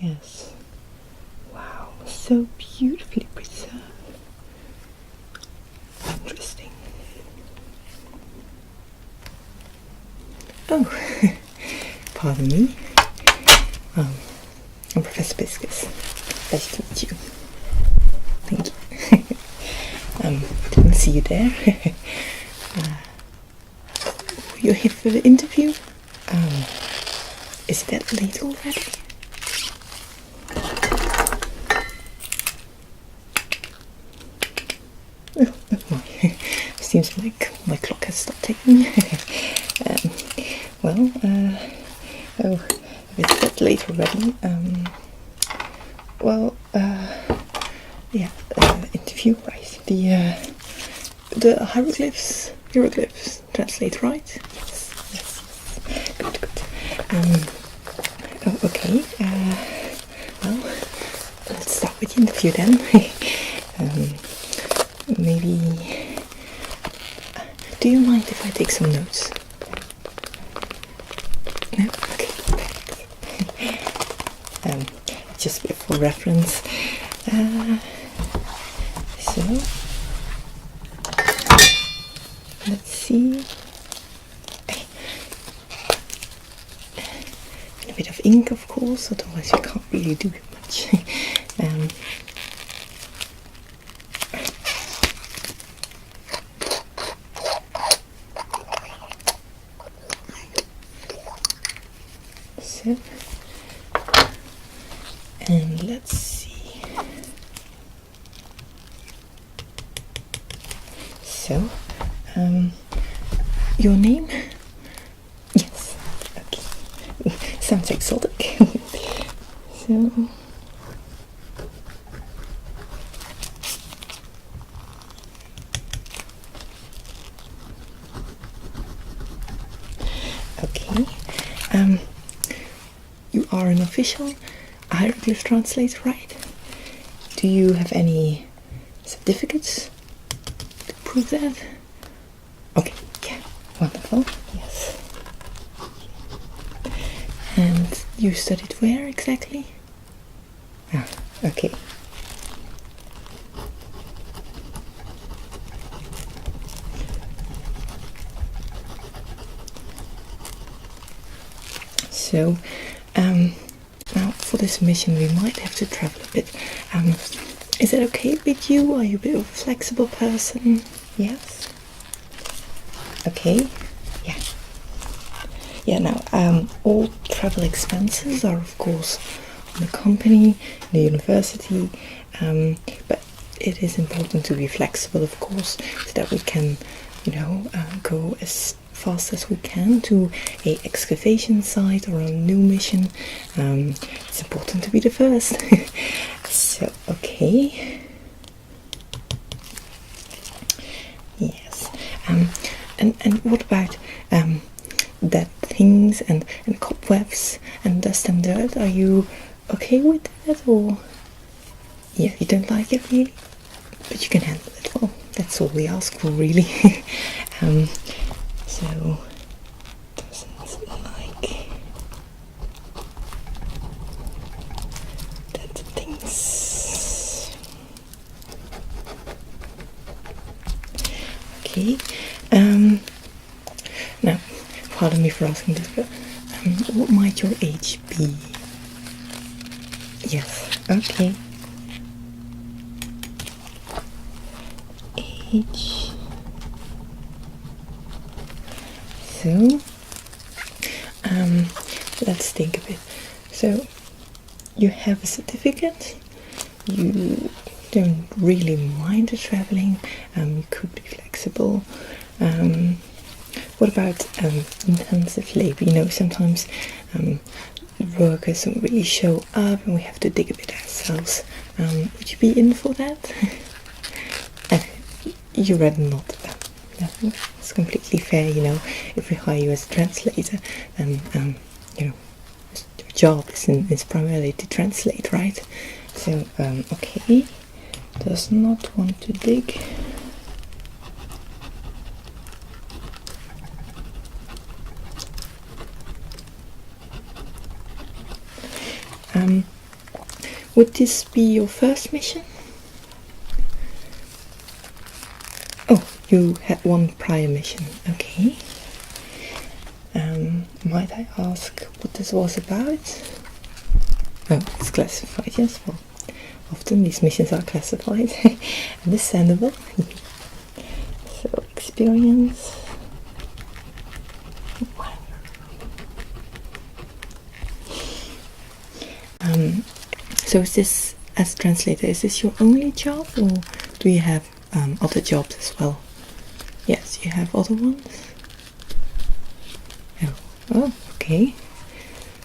Yes. Wow, so beautifully preserved. Interesting. Oh, pardon me. I'm Professor Piscis. Nice to meet you. Thank you. Didn't see you there. You're here for the interview? Is it that late already? Oh my. Seems like my clock has stopped ticking. Oh, if it's that late already, interview, right? The hieroglyphs, translate, right? Yes. Good. Okay. Let's start with the interview then. Maybe. Do you mind if I take some notes? No? Okay. Just for reference. So, let's see. And a bit of ink, of course, otherwise you can't really do much. So, and let's see. So, your name? Yes. Okay. Sounds exotic. So. Okay. You are an official hieroglyph translator, right? Do you have any certificates to prove that? Okay, yeah, wonderful, yes. And you studied where exactly? Ah, okay. So, now for this mission we might have to travel a bit. Is it okay with you? Are you a bit of a flexible person? Yes? Okay, yeah. Yeah, now, all travel expenses are of course on the company, the university, but it is important to be flexible, of course, so that we can, go as fast as we can to a excavation site or a new mission. It's important to be the first. So, okay. Yes. And what about dead things and cobwebs and dust and dirt? Are you okay with that, or yeah, you don't like it really, but you can handle it? Well, that's all we ask for, really. So doesn't like dead things. Okay. Now, pardon me for asking this, but what might your age be? Yes. Okay. Age. So, let's think a bit. So, you have a certificate. You don't really mind the traveling. You could be flexible. What about intensive labor? Sometimes workers don't really show up and we have to dig a bit ourselves. Would you be in for that? You rather not. It's completely fair, if we hire you as a translator, then, your job is primarily to translate, right? So, okay, does not want to dig. Would this be your first mission? Oh, you had one prior mission. Okay. Might I ask what this was about? Oh, it's classified, yes. Well, often these missions are classified. Understandable. So, experience. So is this, as translator, is this your only job, or do you have other jobs as well? Yes, you have other ones? Oh, okay.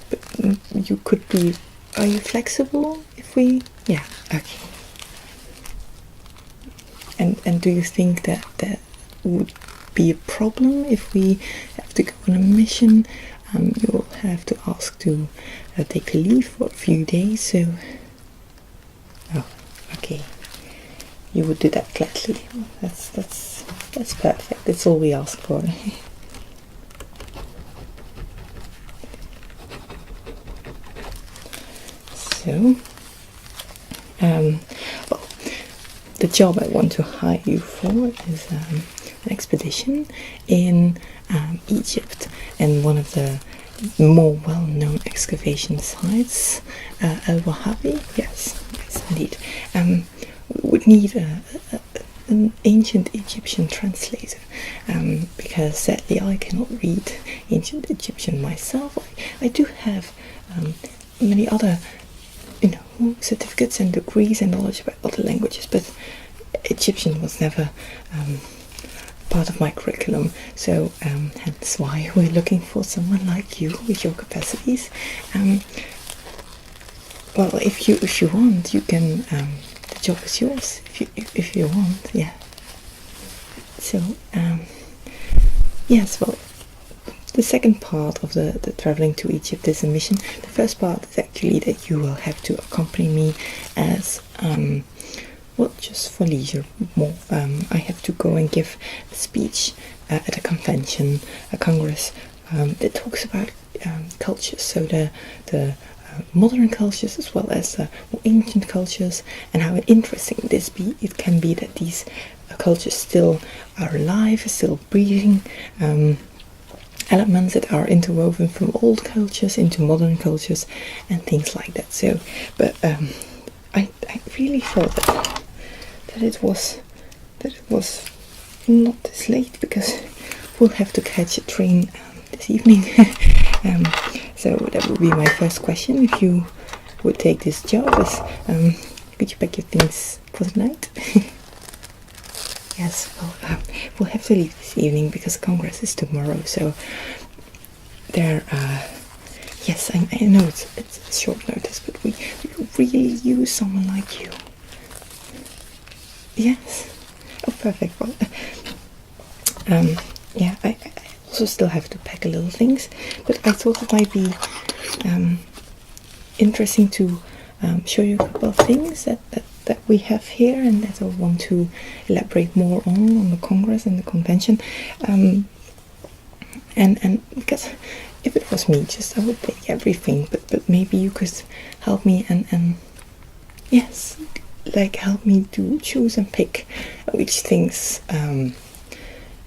But you could be, are you flexible if we, yeah, okay. And do you think that would be a problem if we have to go on a mission? You'll have to ask to take a leave for a few days, so... Oh, okay. You would do that gladly. That's perfect. That's all we ask for. So, well, the job I want to hire you for is an expedition in Egypt, and one of the more well-known excavation sites, El Wahhabi. Yes, indeed. We would need an ancient Egyptian translator, because sadly I cannot read ancient Egyptian myself. I do have many other, certificates and degrees and knowledge about other languages, but Egyptian was never part of my curriculum, so hence why we're looking for someone like you with your capacities. Well, if you want, you can. The job is yours. If you want, yeah. So yes. Well, the second part of the traveling to Egypt is a mission. The first part is actually that you will have to accompany me as well, just for leisure. More, I have to go and give a speech at a convention, a congress that talks about cultures. So the modern cultures as well as more ancient cultures, and how interesting it can be that these cultures still are alive, still breathing. Elements that are interwoven from old cultures into modern cultures and things like that. So, but I really thought that it was not this late, because we'll have to catch a train this evening. So that would be my first question. If you would take this job, is could you pack your things for the night? Yes, well, we'll have to leave this evening because Congress is tomorrow, so there, yes, I know it's short notice, but we really use someone like you. Yes. Oh, perfect. Well, yeah, I also still have to pack a little things, but I thought it might be interesting to show you a couple of things that we have here, and that I want to elaborate more on the Congress and the convention. And because if it was me, just I would take everything, but maybe you could help me and yes, like help me to choose and pick which things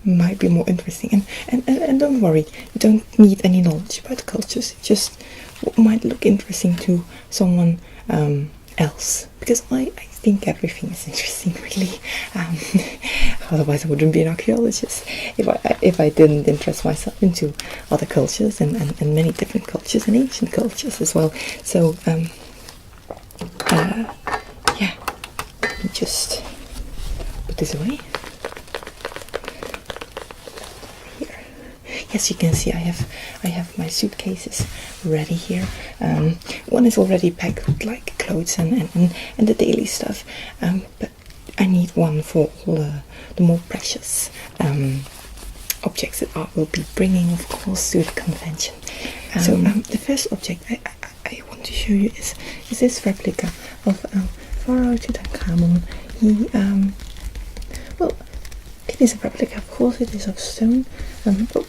might be more interesting. And don't worry, you don't need any knowledge about cultures, just what might look interesting to someone else, because I think everything is interesting, really. Otherwise I wouldn't be an archaeologist if I didn't interest myself into other cultures and many different cultures and ancient cultures as well. So yeah, let me just put this away. Here. Yes, you can see I have my suitcases ready here. One is already packed with like clothes and the daily stuff, but I need one for all the more precious objects that I will be bringing, of course, to the convention. So the first object I want to show you is this replica of Pharaoh Tutankhamun. He well, it is a replica, of course. It is of stone, but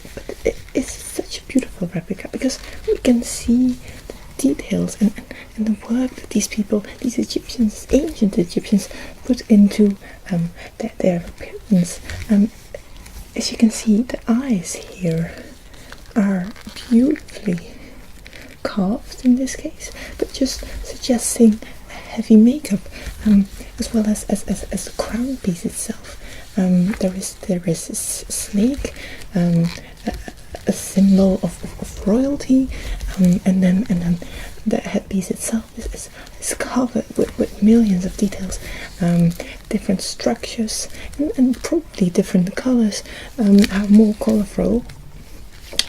it's such a beautiful replica because we can see details and the work that these people, these Egyptians, ancient Egyptians, put into their appearance. As you can see, the eyes here are beautifully carved in this case, but just suggesting heavy makeup, as well as the crown piece itself. There is a snake, a symbol of royalty, and then the headpiece itself is covered with millions of details, different structures, and probably different colors, are more colorful.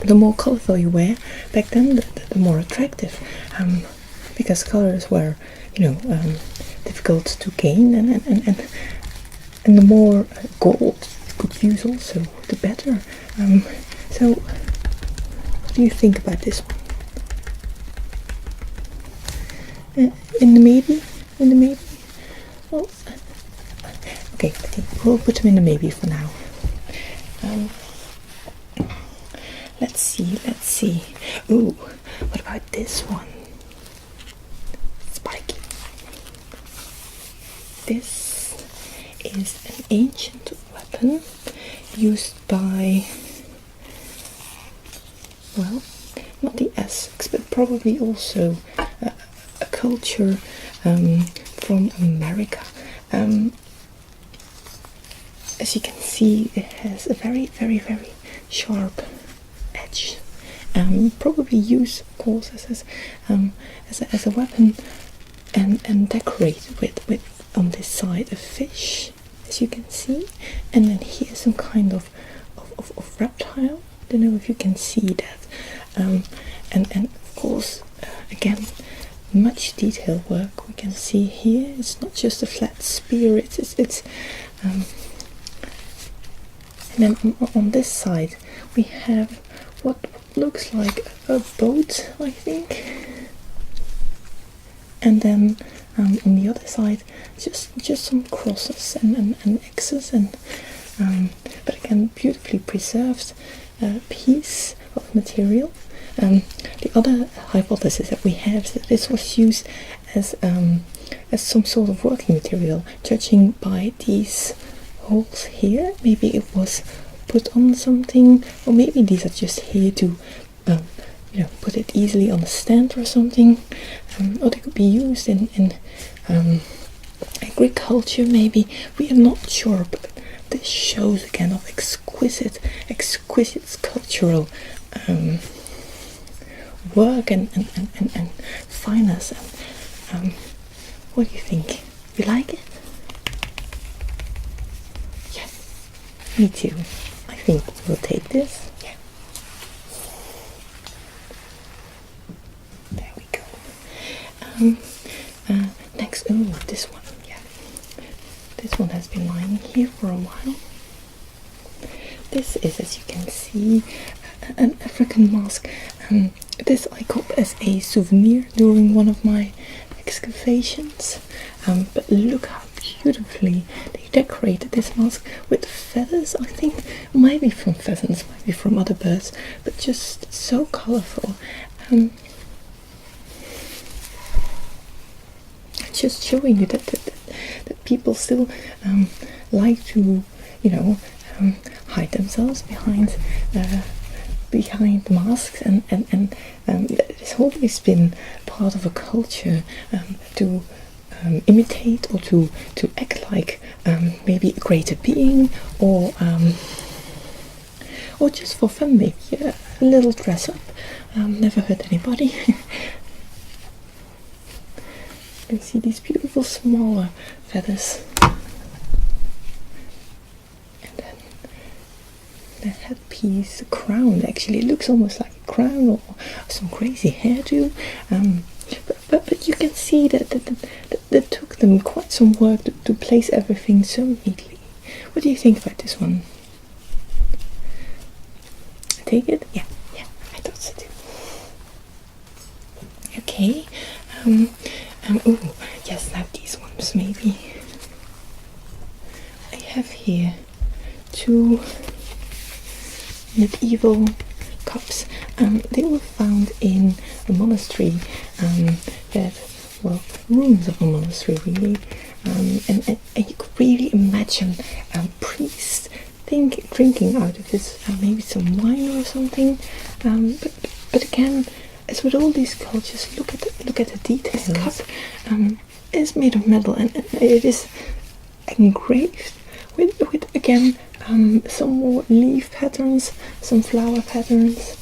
The more colorful you wear back then, the more attractive, because colors were, difficult to gain, and the more gold you could use also, the better. So, what do you think about this one? In the maybe? Well, okay, we'll put them in the maybe for now. Let's see. Ooh, what about this one? Spiky. This is an ancient weapon used by, well, not the Essex, but probably also a culture from America. As you can see, it has a very, very, very sharp edge. Probably used, of course, as a weapon, and decorated with on this side a fish, as you can see, and then here some kind of reptile. Don't know if you can see that, and of course, again, much detail work we can see here. It's not just a flat spear. It's and then on this side we have what looks like a boat, I think, and then on the other side just some crosses and X's, and but again, beautifully preserved piece of material. The other hypothesis that we have is that this was used as some sort of working material, judging by these holes here. Maybe it was put on something, or maybe these are just here to put it easily on a stand or something, or they could be used in agriculture maybe. We are not sure, but this shows again of exquisite sculptural work and fineness. And what do you think? You like it? Yes, me too. I think we'll take this. Yeah. There we go. Next, this one. Yeah, this one has been lying here for a while. This is, as you can see, an African mask. This I got as a souvenir during one of my excavations. But look how beautifully they decorated this mask with feathers. I think it might be from pheasants, might be from other birds, but just so colourful. Just showing you that people still like to, hide themselves behind masks, and it's always been part of a culture to imitate or to act like maybe a greater being, or just for fun, maybe a little dress up. Never hurt anybody. You can see these beautiful smaller feathers. The headpiece, the crown, actually it looks almost like a crown or some crazy hairdo, but you can see that took them quite some work to place everything so neatly. What do you think about this one? Take it? Yeah, I thought so too. Okay, oh yes, now these ones maybe. I have here two medieval cups. They were found in a monastery, ruins of a monastery really, and you could really imagine priests drinking out of this, maybe some wine or something. But again, as with all these cultures, look at the details. This cup is made of metal, and it is engraved with again some more leaf patterns, some flower patterns,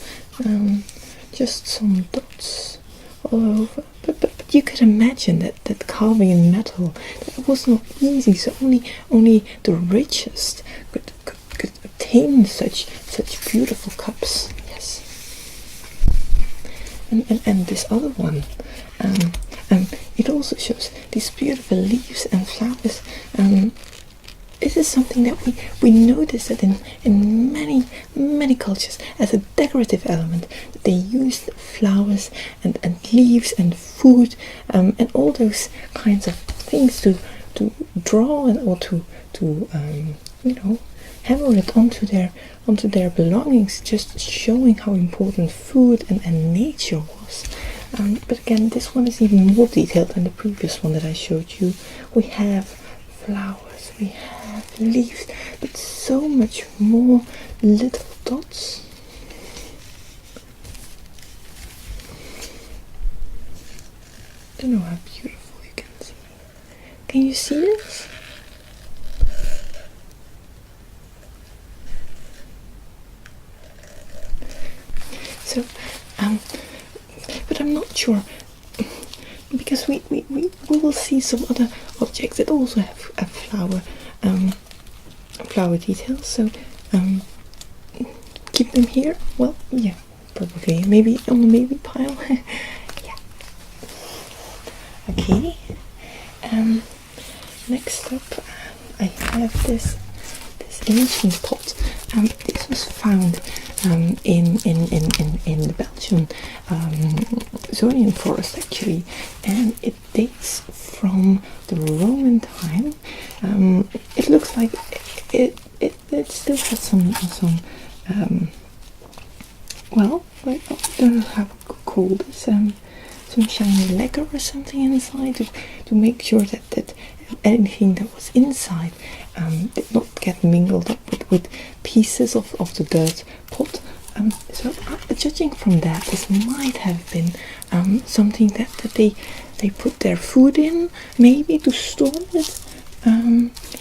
just some dots all over. But you could imagine that carving in metal, that was not easy. So only the richest could obtain such beautiful cups. Yes. And this other one, it also shows these beautiful leaves and flowers. This is something that we notice that in many cultures as a decorative element. They used flowers and leaves and food and all those kinds of things to draw or to hammer it onto their belongings, just showing how important food and nature was. But again, this one is even more detailed than the previous one that I showed you. We have flowers, we have leaves, but so much more little dots. I don't know how beautiful you can see. Can you see this? So, but I'm not sure, because we will see some other objects that also have a flower details. So keep them here. Well, yeah, probably maybe on the maybe pile. Yeah. Okay. Next up, I have this ancient pot. This was found in the Belgian Zonian forest actually, and it dates from the Roman time. It looks like it still has some well, I don't know how to call this, some shiny lacquer or something inside to make sure that anything that was inside did not get mingled up with pieces of the dirt pot. So judging from that, this might have been something that they put their food in, maybe to store it,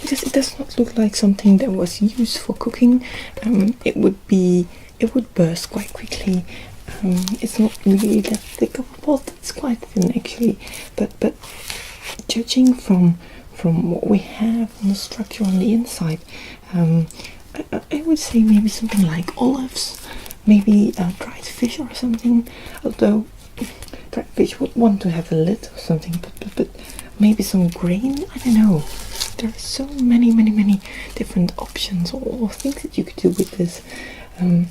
because it does not look like something that was used for cooking. It would burst quite quickly. It's not really that thick of a pot. It's quite thin actually, but judging from what we have on the structure on the inside, I would say maybe something like olives, maybe dried fish or something. Although dried fish would want to have a lid or something, but maybe some grain. I don't know. There are so many different options or things that you could do with this. And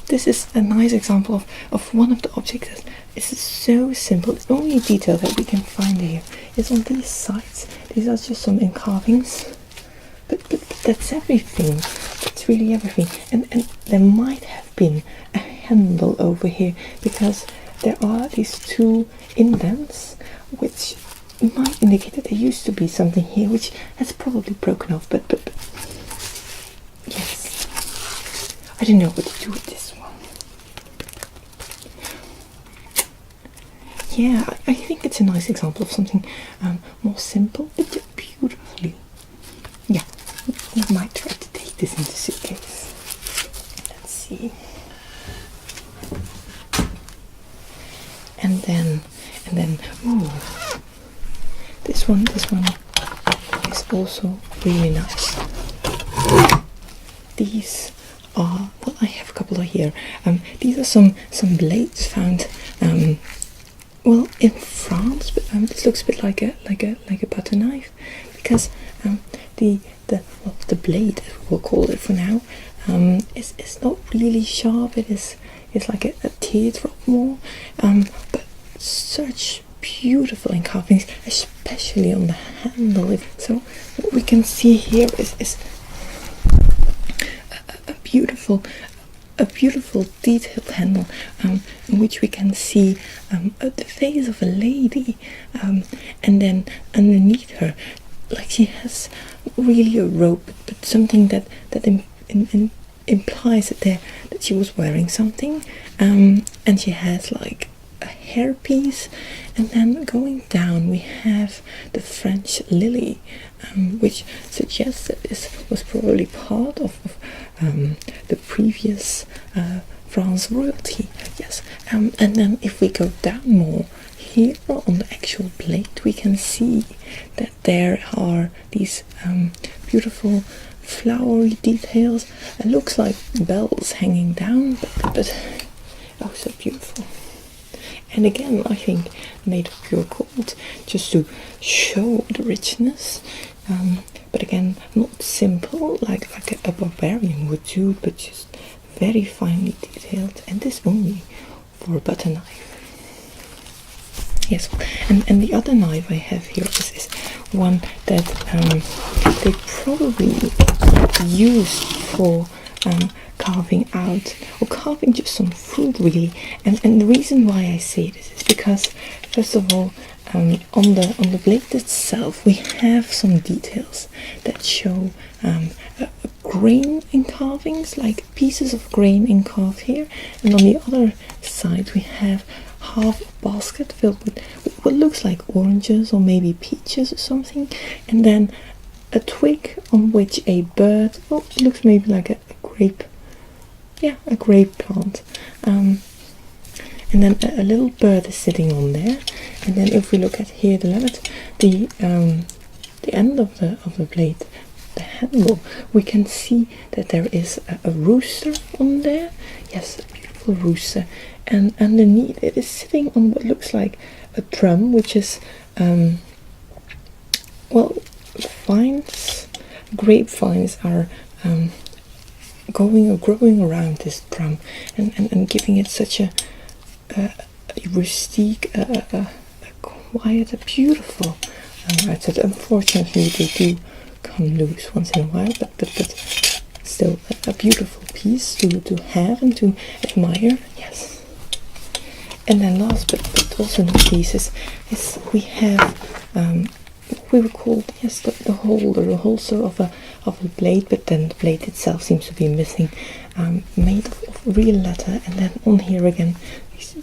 this is a nice example of one of the objects that is so simple. The only detail that we can find here is on these sides. These are just some carvings, but that's everything. That's really everything. And there might have been a handle over here, because there are these two indents which might indicate that there used to be something here which has probably broken off. But yes. I don't know what to do with this one. Yeah, I think it's a nice example of something more simple, but beautifully. Yeah, we might try to take this into suitcase. Let's see. And then, ooh, this one is also really nice. These are, well, I have a couple of here. These are some blades found, well, in France, but this looks a bit like a butter knife, because the blade, we'll call it for now, is not really sharp. It's like a teardrop more, but such beautiful carvings, especially on the handle. So what we can see here is a beautiful a beautiful detailed handle in which we can see the face of a lady, and then underneath her, like she has really a robe, but something that implies that she was wearing something, and she has like a hairpiece. And then going down we have the French lily, which suggests that this was probably part of the previous France royalty. Yes. And then if we go down more, here on the actual plate we can see that there are these beautiful flowery details. It looks like bells hanging down, but oh, so beautiful. And again, I think made of pure gold, just to show the richness. But again, not simple like a barbarian would do, but just very finely detailed. And this only for a butter knife. Yes, and the other knife I have here is one that they probably used for carving out, or carving just some fruit really. And the reason why I say this is because, first of all, on the blade itself we have some details that show a grain in carvings, like pieces of grain in carved here, and on the other side we have half a basket filled with what looks like oranges or maybe peaches or something, and then a twig on which a bird, well, it looks maybe like a grape, yeah, a grape plant, and then a little bird is sitting on there. And then if we look at here the limit, the end of the blade, the handle, we can see that there is a rooster on there. Yes, a beautiful rooster. And underneath it is sitting on what looks like a drum, which is well, grapevines are growing around this drum, and giving it such a rustique, a quiet, a beautiful method. Unfortunately, they do come loose once in a while, but still a beautiful piece to have and to admire. Yes. And then last but also not least is we have we were called, yes, the holder, the holster of a blade, but then the blade itself seems to be missing, made of real leather. And then on here again,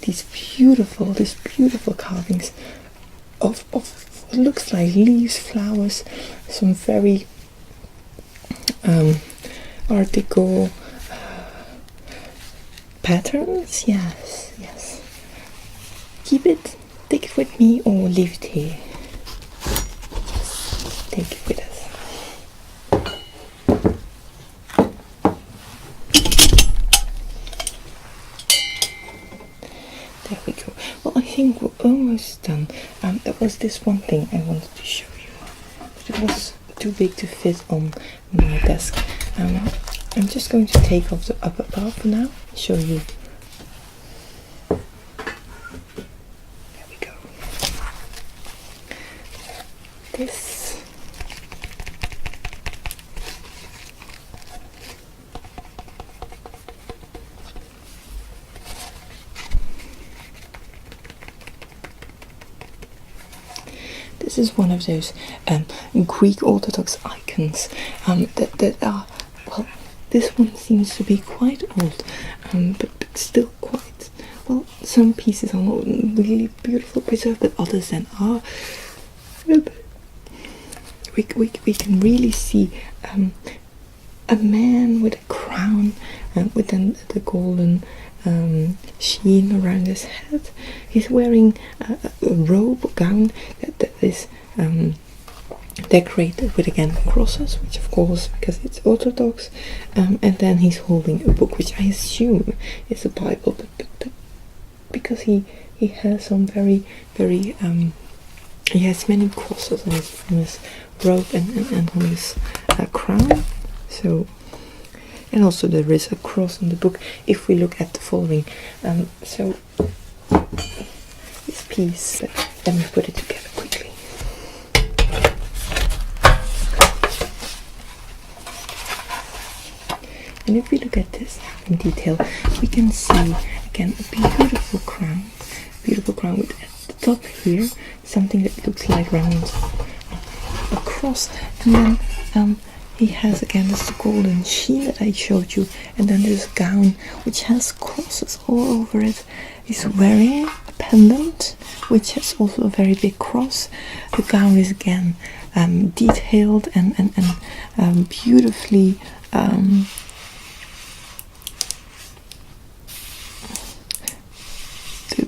these beautiful carvings of what looks like leaves, flowers, some very Art Deco patterns. Yes. Keep it, take it with me, or leave it here. Just take it with us. There we go. Well, I think we're almost done. There was this one thing I wanted to show you, but it was too big to fit on my desk. I'm just going to take off the upper part for now and show you. This is one of those Greek Orthodox icons that are, well, this one seems to be quite old, but still quite, well, some pieces are not really beautiful preserved, but others then are. We can really see a man with a crown, with the golden sheen around his head. He's wearing a robe, a gown that is decorated with, again, crosses, which of course, because it's Orthodox, and then he's holding a book, which I assume is a Bible, but because he has some very he has many crosses on his robe and on his crown. So, and also there is a cross on the book if we look at the following. So this piece, let me put it together quickly. And if we look at this in detail, we can see again a beautiful crown with at the top here something that looks like round across, and then he has again this golden sheen that I showed you, and then this gown which has crosses all over it. He's wearing a pendant which has also a very big cross. The gown is again detailed and beautifully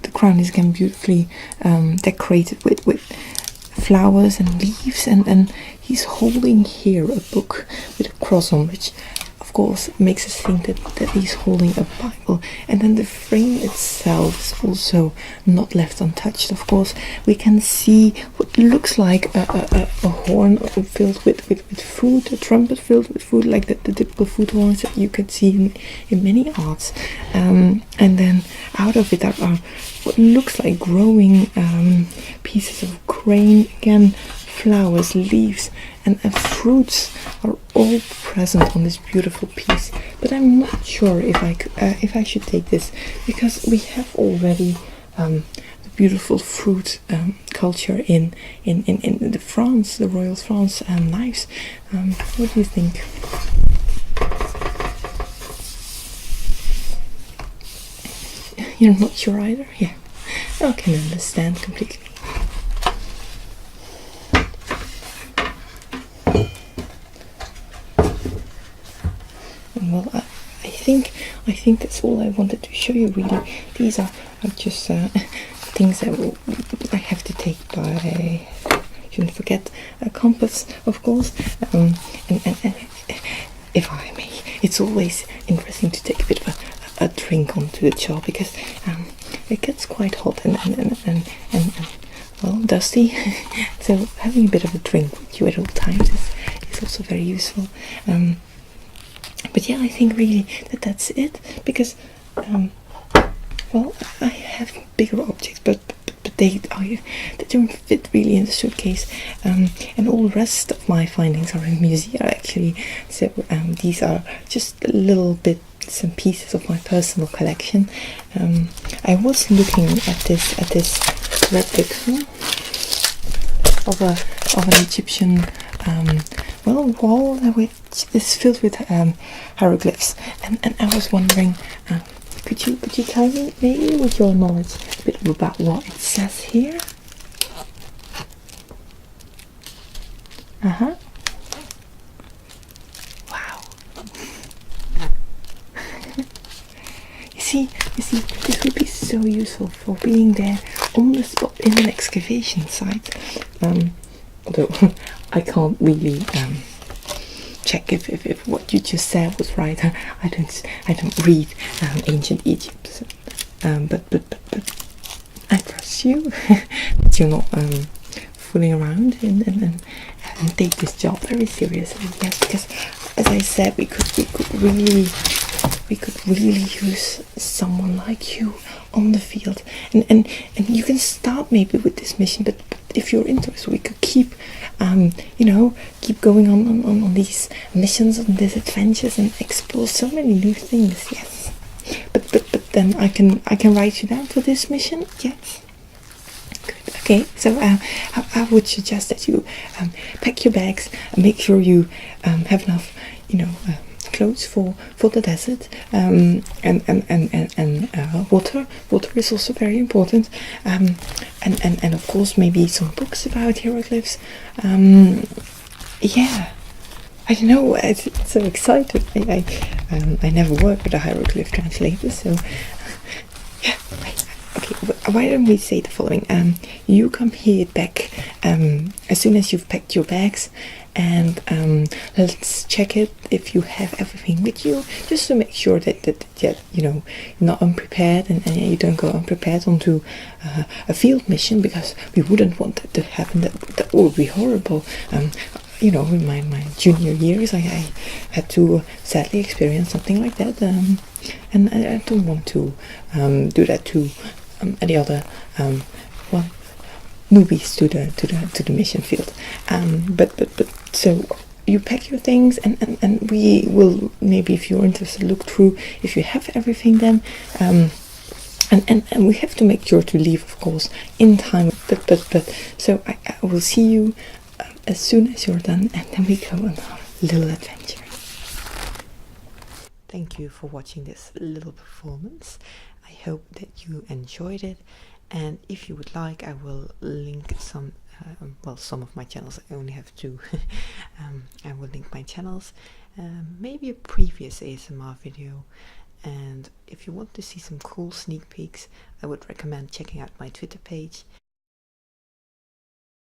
the crown is again beautifully decorated with flowers and leaves, and he's holding here a book with a cross on, which of course makes us think that he's holding a Bible. And then the frame itself is also not left untouched. Of course, we can see what looks like a horn filled with food, a trumpet filled with food, like the typical food horns that you can see in many arts. And then out of it are what looks like growing pieces of grain, again flowers, leaves, and fruits are all present on this beautiful piece. But I'm not sure if I should take this, because we have already the beautiful fruit culture in the France, the Royal France knives. What do you think? You're not sure either? Yeah, I can understand completely. Well, I think that's all I wanted to show you, really. These are just things that I have to take by. Shouldn't forget a compass, of course. And if I may, it's always interesting to take a bit of a drink onto the job, because it gets quite hot and well, dusty. So having a bit of a drink with you at all times is also very useful. But yeah, I think really that's it, because well, I have bigger objects, but they don't fit really in the suitcase, and all the rest of my findings are in museum actually. So these are just a little bits and pieces of my personal collection. I was looking at this replica of an Egyptian wall which is filled with hieroglyphs, and I was wondering, could you tell me, maybe with your knowledge, a bit about what it says here? Wow. You see, this would be so useful for being there on the spot in an excavation site. Although I can't really check if what you just said was right. I don't read ancient Egypt, so, but I trust you that you're not fooling around and take this job very seriously. Yes, because as I said, we could really use someone like you on the field, and you can start maybe with this mission, but if you're interested, we could keep keep going on these missions, on these adventures, and explore so many new things. Yes, but then I can write you down for this mission. Yes. Good. Okay, so I would suggest that you pack your bags and make sure you have enough clothes for the desert, and water is also very important, and of course maybe some books about hieroglyphs. Yeah, I don't know, it's so excited. I never worked with a hieroglyph translator, so yeah. Okay, why don't we say the following? You come here back as soon as you've packed your bags, and let's check it if you have everything with you, just to make sure that you're not unprepared, and you don't go unprepared onto a field mission, because we wouldn't want that to happen. That would be horrible. In my junior years, I had to sadly experience something like that, and I don't want to do that to any other newbies to the mission field. But so you pack your things, and we will, maybe if you're interested, look through if you have everything then. And we have to make sure to leave, of course, in time. But so I will see you as soon as you're done, and then we go on our little adventure. Thank you for watching this little performance. I hope that you enjoyed it, and if you would like, I will link some of my channels. I only have 2. I will link my channels, maybe a previous ASMR video, and if you want to see some cool sneak peeks, I would recommend checking out my Twitter page.